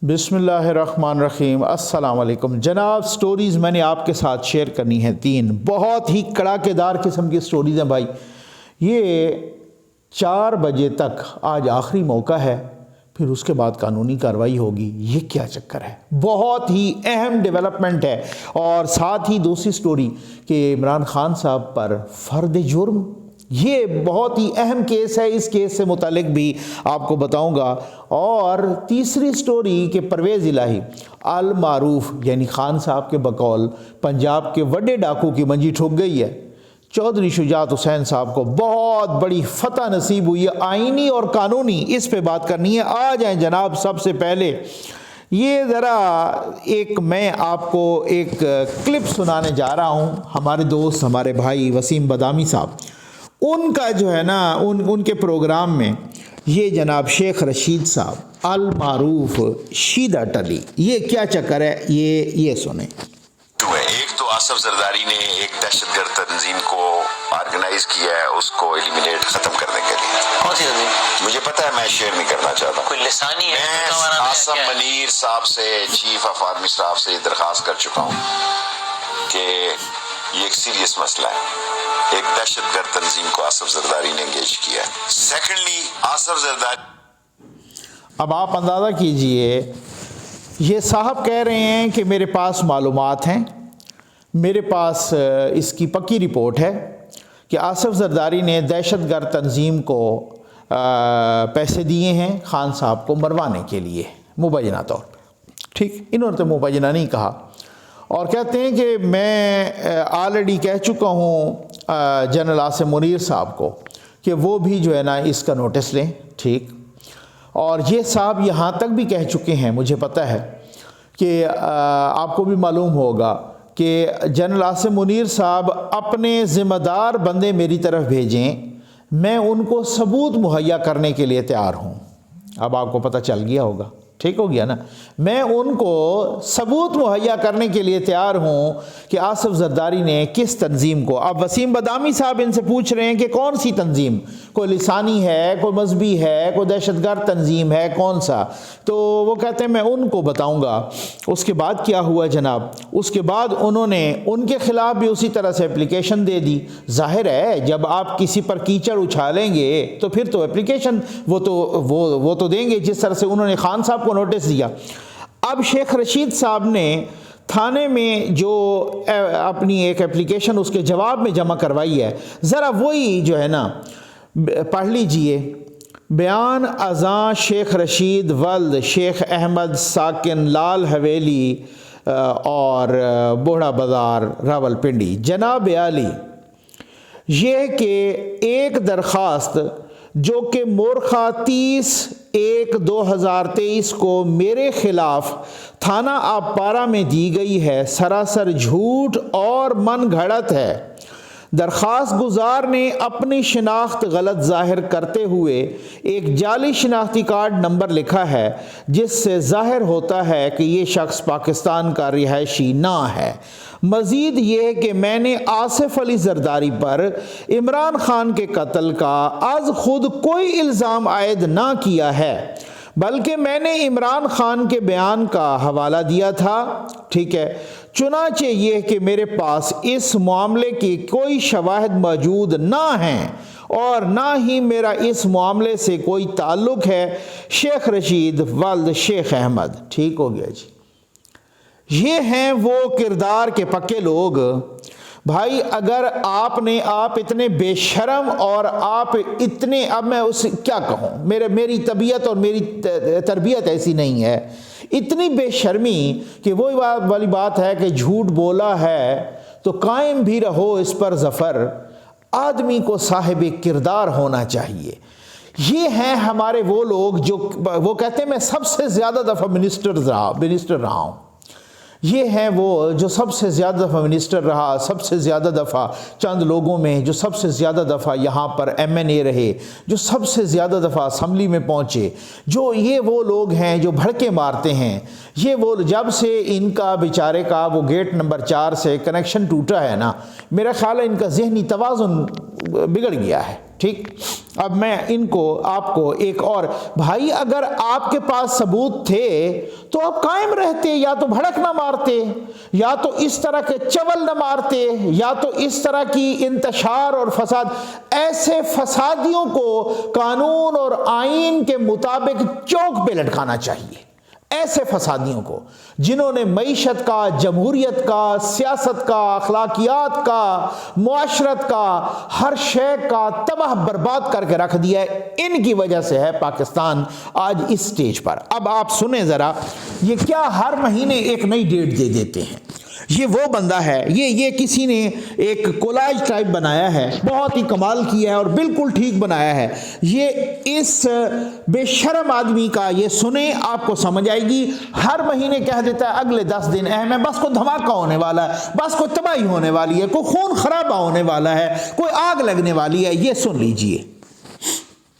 بسم اللہ الرحمن الرحیم۔ السلام علیکم جناب۔ سٹوریز میں نے آپ کے ساتھ شیئر کرنی ہیں 3 بہت ہی کڑاکے دار قسم کی سٹوریز ہیں بھائی۔ یہ 4 بجے تک آج آخری موقع ہے، پھر اس کے بعد قانونی کارروائی ہوگی۔ یہ کیا چکر ہے؟ بہت ہی اہم ڈیولپمنٹ ہے۔ اور ساتھ ہی دوسری سٹوری کہ عمران خان صاحب پر فرد جرم، یہ بہت ہی اہم کیس ہے، اس کیس سے متعلق بھی آپ کو بتاؤں گا۔ اور تیسری سٹوری کہ پرویز الہی المعروف یعنی خان صاحب کے بقول پنجاب کے وڈے ڈاکو کی منجی ٹھک گئی ہے۔ چودھری شجاعت حسین صاحب کو بہت بڑی فتح نصیب ہوئی ہے، آئینی اور قانونی، اس پہ بات کرنی ہے۔ آ جائیں جناب، سب سے پہلے یہ ذرا میں آپ کو ایک کلپ سنانے جا رہا ہوں۔ ہمارے دوست، ہمارے بھائی وسیم بادامی صاحب، ان کا جو ہے نا ان کے پروگرام میں یہ جناب شیخ رشید صاحب المعروف شیدہ ٹلی، یہ کیا چکر ہے، یہ سنیں۔ ایک تو آصف زرداری نے ایک دہشت گرد تنظیم کو آرگنائز کیا ہے، اس کو ایلیمینیٹ ختم کرنے کے لیے۔ کون سی تنظیم؟ مجھے پتا ہے، میں شیئر نہیں کرنا چاہتا۔ کوئی لسانی ہے؟ میں آصم منیر صاحب سے، چیف آف آرمی اسٹاف سے درخواست کر چکا ہوں کہ یہ ایک سیریس مسئلہ ہے۔ ایک دہشت گرد تنظیم کو آصف زرداری نے انگیج کیا ہے۔ سیکنڈلی، آصف زرداری، اب آپ اندازہ کیجئے، یہ صاحب کہہ رہے ہیں کہ میرے پاس معلومات ہیں، میرے پاس اس کی پکی رپورٹ ہے کہ آصف زرداری نے دہشت گرد تنظیم کو پیسے دیے ہیں خان صاحب کو مروانے کے لیے مبینہ طور پہ۔ ٹھیک، انہوں نے تو مبینہ نہیں کہا، اور کہتے ہیں کہ میں آلریڈی کہہ چکا ہوں جنرل آصم منیر صاحب کو کہ وہ بھی جو ہے نا اس کا نوٹس لیں۔ ٹھیک، اور یہ صاحب یہاں تک بھی کہہ چکے ہیں، مجھے پتہ ہے کہ آپ کو بھی معلوم ہوگا کہ جنرل آصم منیر صاحب اپنے ذمہ دار بندے میری طرف بھیجیں، میں ان کو ثبوت مہیا کرنے کے لیے تیار ہوں۔ اب آپ کو پتہ چل گیا ہوگا، ٹھیک ہو گیا نا؟ میں ان کو ثبوت مہیا کرنے کے لیے تیار ہوں کہ آصف زرداری نے کس تنظیم کو۔ اب وسیم بادامی صاحب ان سے پوچھ رہے ہیں کہ کون سی تنظیم، کوئی لسانی ہے، کوئی مذہبی ہے، کوئی دہشت گرد تنظیم ہے، کون سا؟ تو وہ کہتے ہیں میں ان کو بتاؤں گا۔ اس کے بعد کیا ہوا جناب؟ اس کے بعد انہوں نے ان کے خلاف بھی اسی طرح سے اپلیکیشن دے دی۔ ظاہر ہے جب آپ کسی پر کیچڑ اچھالیں گے تو پھر تو اپلیکیشن وہ تو دیں گے، جس طرح سے انہوں نے خان صاحب کو نوٹس دیا۔ اب شیخ رشید صاحب نے تھانے میں جو اپنی ایک اپلیکیشن اس کے جواب میں جمع کروائی ہے، ذرا وہی جو ہے نا پڑھ لیجئے۔ بیان ازاں شیخ رشید ولد شیخ احمد ساکن لال حویلی اور بوڑھا بازار راول پنڈی، جناب عالی، یہ کہ ایک درخواست جو کہ مورخہ 30/1/2023 کو میرے خلاف تھانہ آبپارہ میں دی گئی ہے، سراسر جھوٹ اور من گھڑت ہے۔ درخواست گزار نے اپنی شناخت غلط ظاہر کرتے ہوئے ایک جعلی شناختی کارڈ نمبر لکھا ہے، جس سے ظاہر ہوتا ہے کہ یہ شخص پاکستان کا رہائشی نہ ہے۔ مزید یہ کہ میں نے آصف علی زرداری پر عمران خان کے قتل کا از خود کوئی الزام عائد نہ کیا ہے، بلکہ میں نے عمران خان کے بیان کا حوالہ دیا تھا۔ ٹھیک ہے، چنانچہ یہ کہ میرے پاس اس معاملے کی کوئی شواہد موجود نہ ہیں اور نہ ہی میرا اس معاملے سے کوئی تعلق ہے۔ شیخ رشید ولد شیخ احمد۔ ٹھیک ہو گیا جی۔ یہ ہیں وہ کردار کے پکے لوگ۔ بھائی اگر آپ اتنے بے شرم اور آپ اتنے، اب میں اس کیا کہوں، میری طبیعت اور میری تربیت ایسی نہیں ہے، اتنی بے شرمی کہ وہی والی بات ہے کہ جھوٹ بولا ہے تو قائم بھی رہو اس پر ظفر، آدمی کو صاحب کردار ہونا چاہیے۔ یہ ہیں ہمارے وہ لوگ جو وہ کہتے ہیں میں سب سے زیادہ دفعہ منسٹر رہا ہوں۔ یہ ہیں وہ جو سب سے زیادہ دفعہ منسٹر رہا، سب سے زیادہ دفعہ چند لوگوں میں جو سب سے زیادہ دفعہ یہاں پر MNA رہے، جو سب سے زیادہ دفعہ اسمبلی میں پہنچے، یہ وہ لوگ ہیں جو بھڑکے مارتے ہیں۔ یہ وہ جب سے ان کا بیچارے کا وہ گیٹ نمبر 4 سے کنیکشن ٹوٹا ہے نا، میرا خیال ہے ان کا ذہنی توازن بگڑ گیا ہے۔ ٹھیک. اب میں آپ کو ایک اور بھائی، اگر آپ کے پاس ثبوت تھے تو آپ قائم رہتے، یا تو بھڑک نہ مارتے، یا تو اس طرح کے چول نہ مارتے، یا تو اس طرح کی انتشار اور فساد. ایسے فسادیوں کو قانون اور آئین کے مطابق چوک پہ لٹکانا چاہیے. ایسے فسادیوں کو جنہوں نے معیشت کا، جمہوریت کا، سیاست کا، اخلاقیات کا، معاشرت کا، ہر شے کا تباہ برباد کر کے رکھ دیا ہے، ان کی وجہ سے ہے پاکستان آج اس سٹیج پر. اب آپ سنیں ذرا، یہ کیا ہر مہینے ایک نئی ڈیٹ دے دیتے ہیں. یہ وہ بندہ ہے، یہ کسی نے ایک کولاج ٹائپ بنایا ہے، بہت ہی کمال کیا ہے اور بالکل ٹھیک بنایا ہے. یہ اس بے شرم آدمی کا یہ سنیں، آپ کو سمجھ آئے گی. ہر مہینے کہہ دیتا ہے اگلے 10 دن اہم ہے، بس کوئی دھماکہ ہونے والا ہے، بس کوئی تباہی ہونے والی ہے، کوئی خون خرابہ ہونے والا ہے، کوئی آگ لگنے والی ہے. یہ سن لیجئے.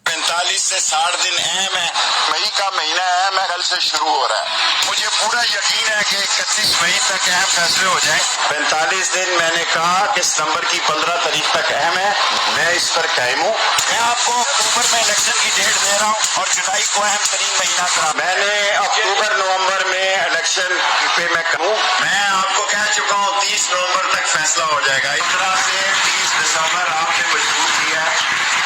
45 سے 60 دن اہم ہے. مئی کا مہینہ اہم ہے، کل سے شروع ہو رہا ہے. مجھے پورا یقین ہے کہ 31 مئی تک اہم فیصلے ہو جائیں. 45 دن میں نے کہا کہ ستمبر کی 15 تاریخ تک اہم ہے، میں اس پر قائم ہوں. میں آپ کو اکتوبر میں الیکشن کی ڈیٹ دے رہا ہوں اور جولائی کو اہم ترین مہینہ قرار. میں نے اکتوبر نومبر میں الیکشن پہ میں کہوں، میں آپ کو کہہ چکا ہوں 30 نومبر تک فیصلہ ہو جائے گا. اس طرح سے 30 دسمبر آپ نے مجبور کیا ہے،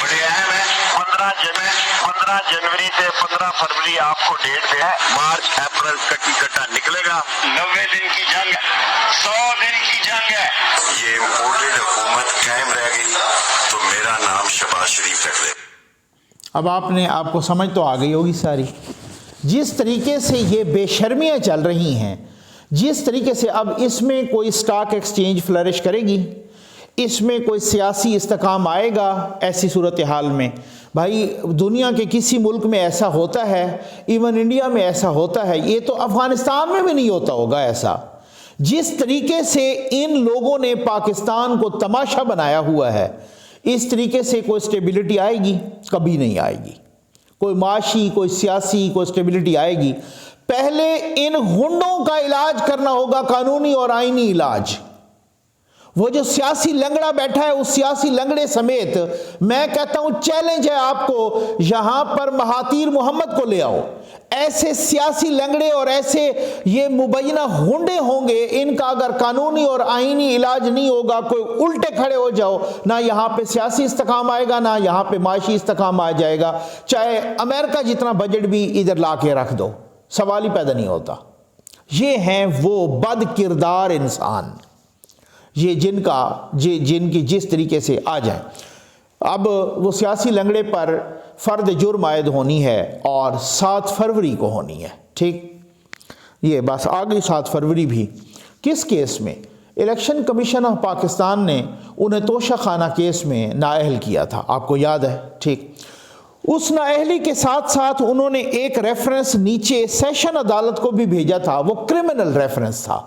بڑے اہم ہے. 15 جنوری سے 15 فروری آپ کو ڈیٹ دے ہے. مارچ اپریل کٹی کٹا نکلے گا. 90 دن کی جنگ ہے، 100 دن کی جنگ ہے. یہ امپورٹڈ حکومت قائم رہ گئی تو میرا نام شہباز شریف رکھ دے. اب آپ کو سمجھ تو آ گئی ہوگی ساری. جس طریقے سے یہ بے شرمیاں چل رہی ہیں، جس طریقے سے اب اس میں کوئی سٹاک ایکسچینج فلرش کرے گی، اس میں کوئی سیاسی استحکام آئے گا. ایسی صورتحال میں بھائی دنیا کے کسی ملک میں ایسا ہوتا ہے، ایون انڈیا میں ایسا ہوتا ہے، یہ تو افغانستان میں بھی نہیں ہوتا ہوگا ایسا. جس طریقے سے ان لوگوں نے پاکستان کو تماشا بنایا ہوا ہے، اس طریقے سے کوئی سٹیبلٹی آئے گی؟ کبھی نہیں آئے گی. کوئی معاشی، کوئی سیاسی، کوئی سٹیبلٹی آئے گی؟ پہلے ان غنڈوں کا علاج کرنا ہوگا، قانونی اور آئینی علاج. وہ جو سیاسی لنگڑا بیٹھا ہے، اس سیاسی لنگڑے سمیت میں کہتا ہوں چیلنج ہے آپ کو، یہاں پر مہاتیر محمد کو لے آؤ. ایسے سیاسی لنگڑے اور ایسے یہ مبینہ غنڈے ہوں گے، ان کا اگر قانونی اور آئینی علاج نہیں ہوگا، کوئی الٹے کھڑے ہو جاؤ، نہ یہاں پہ سیاسی استحکام آئے گا، نہ یہاں پہ معاشی استحکام آ جائے گا. چاہے امریکہ جتنا بجٹ بھی ادھر لا کے رکھ دو، سوال ہی پیدا نہیں ہوتا. یہ ہیں وہ بد کردار انسان، یہ جن کی جس طریقے سے آ جائیں. اب وہ سیاسی لنگڑے پر فرد جرم عائد ہونی ہے اور 7 فروری کو ہونی ہے. ٹھیک، یہ بس آ گئی 7 فروری بھی. کس کیس میں؟ الیکشن کمیشن آف پاکستان نے انہیں توشہ خانہ کیس میں نااہل کیا تھا، آپ کو یاد ہے. ٹھیک، اس نااہلی کے ساتھ ساتھ انہوں نے ایک ریفرنس نیچے سیشن عدالت کو بھی بھیجا تھا. وہ کرمنل ریفرنس تھا،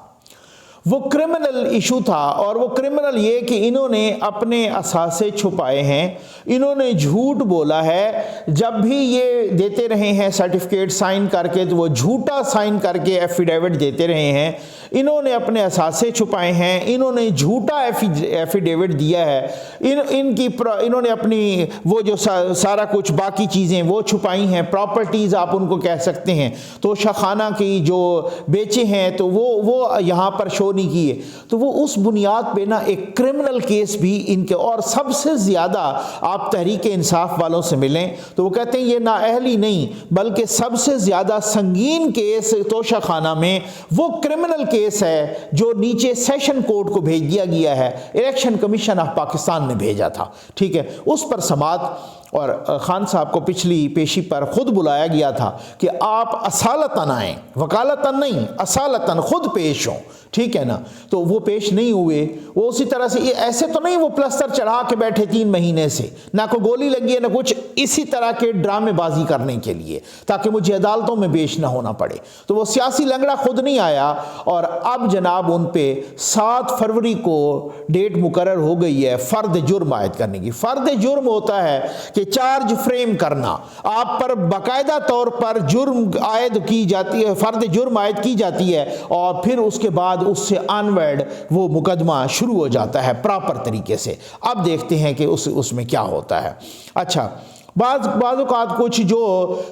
وہ کرمنل ایشو تھا. اور وہ کرمنل یہ کہ انہوں نے اپنے اثاثے چھپائے ہیں، انہوں نے جھوٹ بولا ہے. جب بھی یہ دیتے رہے ہیں سرٹیفکیٹ سائن کر کے، تو وہ جھوٹا سائن کر کے ایفیڈیوٹ دیتے رہے ہیں. انہوں نے اپنے اثاثے چھپائے ہیں، انہوں نے جھوٹا ایفیڈیوٹ دیا ہے. انہوں نے اپنی وہ جو سارا کچھ باقی چیزیں وہ چھپائی ہیں، پراپرٹیز آپ ان کو کہہ سکتے ہیں، توشہ خانہ کی جو بیچے ہیں تو وہ یہاں پر شو نہیں کیے. تو وہ اس بنیاد پہ نا ایک کرمنل کیس بھی ان کے، اور سب سے زیادہ آپ تحریک انصاف والوں سے ملیں تو وہ کہتے ہیں یہ نااہلی نہیں بلکہ سب سے زیادہ سنگین کیس توشہ خانہ میں وہ کرمنل کیس ہے جو نیچے سیشن کورٹ کو بھیج دیا گیا ہے، الیکشن کمیشن آف پاکستان نے بھیجا تھا. ٹھیک ہے، اس پر سماعت، اور خان صاحب کو پچھلی پیشی پر خود بلایا گیا تھا کہ آپ اصالتاً آئیں، وکالتاً نہیں، اصالتاً خود پیش ہوں. ٹھیک ہے نا، تو وہ پیش نہیں ہوئے. وہ اسی طرح سے ایسے تو نہیں وہ پلستر چڑھا کے بیٹھے 3 مہینے سے، نہ کوئی گولی لگی ہے نہ کچھ، اسی طرح کے ڈرامے بازی کرنے کے لیے تاکہ مجھے عدالتوں میں پیش نہ ہونا پڑے. تو وہ سیاسی لنگڑا خود نہیں آیا، اور اب جناب ان پہ 7 فروری کو ڈیٹ مقرر ہو گئی ہے فرد جرم عائد کرنے کی. فرد جرم ہوتا ہے کہ کہ چارج فریم کرنا، آپ پر باقاعدہ طور پر جرم عائد کی جاتی ہے، فرد جرم عائد کی جاتی ہے، اور پھر اس کے بعد اس سے آنورڈ وہ مقدمہ شروع ہو جاتا ہے پراپر طریقے سے۔ اب دیکھتے ہیں کہ اس میں کیا ہوتا ہے۔ اچھا، بعض اوقات کچھ جو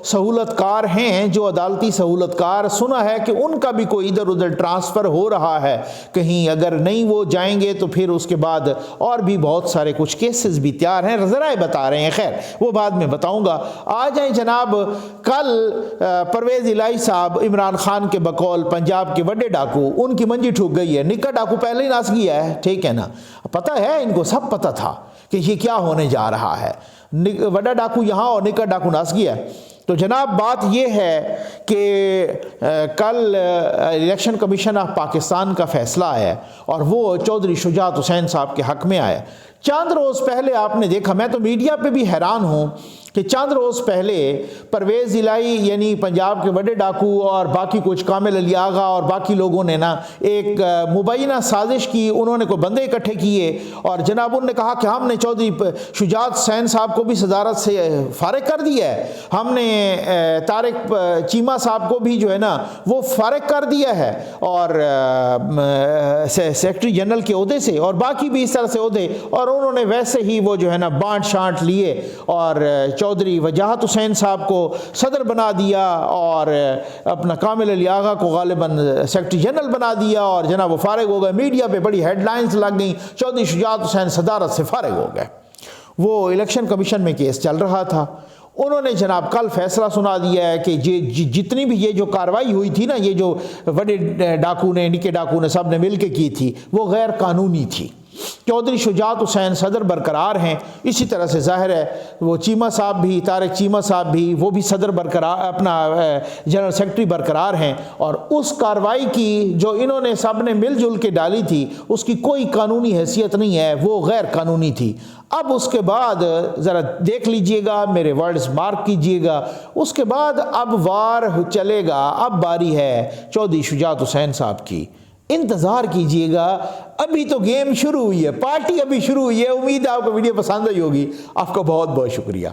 سہولت کار ہیں، جو عدالتی سہولت کار، سنا ہے کہ ان کا بھی کوئی ادھر ادھر ٹرانسفر ہو رہا ہے کہیں، اگر نہیں وہ جائیں گے تو پھر اس کے بعد اور بھی بہت سارے کچھ کیسز بھی تیار ہیں، ذرائع بتا رہے ہیں، خیر وہ بعد میں بتاؤں گا۔ آ جائیں جناب، کل پرویز الہی صاحب عمران خان کے بقول پنجاب کے بڑے ڈاکو، ان کی منجی ٹھوک گئی ہے، نکا ڈاکو پہلے ہی ناس گیا ہے، ٹھیک ہے نا، پتہ ہے ان کو، سب پتہ تھا کہ یہ کیا ہونے جا رہا ہے، وڈا ڈاکو یہاں اور نکا ڈاکو ناس گیا ہے۔ تو جناب بات یہ ہے کہ کل الیکشن کمیشن آف پاکستان کا فیصلہ آیا اور وہ چودھری شجاعت حسین صاحب کے حق میں آیا۔ چند روز پہلے آپ نے دیکھا، میں تو میڈیا پہ بھی حیران ہوں کہ چند روز پہلے پرویز الہی یعنی پنجاب کے بڑے ڈاکو اور باقی کچھ کامل علی آغا اور باقی لوگوں نے نا ایک مبینہ سازش کی، انہوں نے کوئی بندے اکٹھے کیے اور جناب انہوں نے کہا کہ ہم نے چودھری شجاعت حسین صاحب کو بھی صدارت سے فارغ کر دیا ہے، ہم نے طارق چیمہ صاحب کو بھی جو ہے نا وہ فارغ کر دیا ہے اور سیکرٹری جنرل کے عہدے سے، اور باقی بھی اس طرح سے عہدے، اور انہوں نے ویسے ہی وہ جو ہے نا بانٹ شانٹ لیے اور چودھری وجاہت حسین صاحب کو صدر بنا دیا اور اپنا کامل علی آغا کو غالباً سیکرٹری جنرل بنا دیا، اور جناب وہ فارغ ہو گئے، میڈیا پہ بڑی ہیڈ لائنز لگ گئیں، چودھری شجاعت حسین صدارت سے فارغ ہو گئے۔ وہ الیکشن کمیشن میں کیس چل رہا تھا، انہوں نے جناب کل فیصلہ سنا دیا ہے کہ جتنی بھی یہ جو کارروائی ہوئی تھی نا، یہ جو بڑے ڈاکو نے، نکے ڈاکو نے، سب نے مل کے کی تھی، وہ غیر قانونی تھی۔ چودھری شجاعت حسین صدر برقرار ہیں، اسی طرح سے ظاہر ہے وہ چیمہ صاحب بھی، طارق چیمہ صاحب بھی، وہ بھی صدر برقرار، اپنا جنرل سیکرٹری برقرار ہیں، اور اس کارروائی کی جو انہوں نے سب نے مل جل کے ڈالی تھی اس کی کوئی قانونی حیثیت نہیں ہے، وہ غیر قانونی تھی۔ اب اس کے بعد ذرا دیکھ لیجئے گا، میرے ورڈز مارک کیجئے گا، اس کے بعد اب وار چلے گا، اب باری ہے چودھری شجاعت حسین صاحب کی، انتظار کیجئے گا، ابھی تو گیم شروع ہوئی ہے، پارٹی ابھی شروع ہوئی ہے۔ امید ہے آپ کو ویڈیو پسند آئی ہوگی، آپ کا بہت بہت شکریہ۔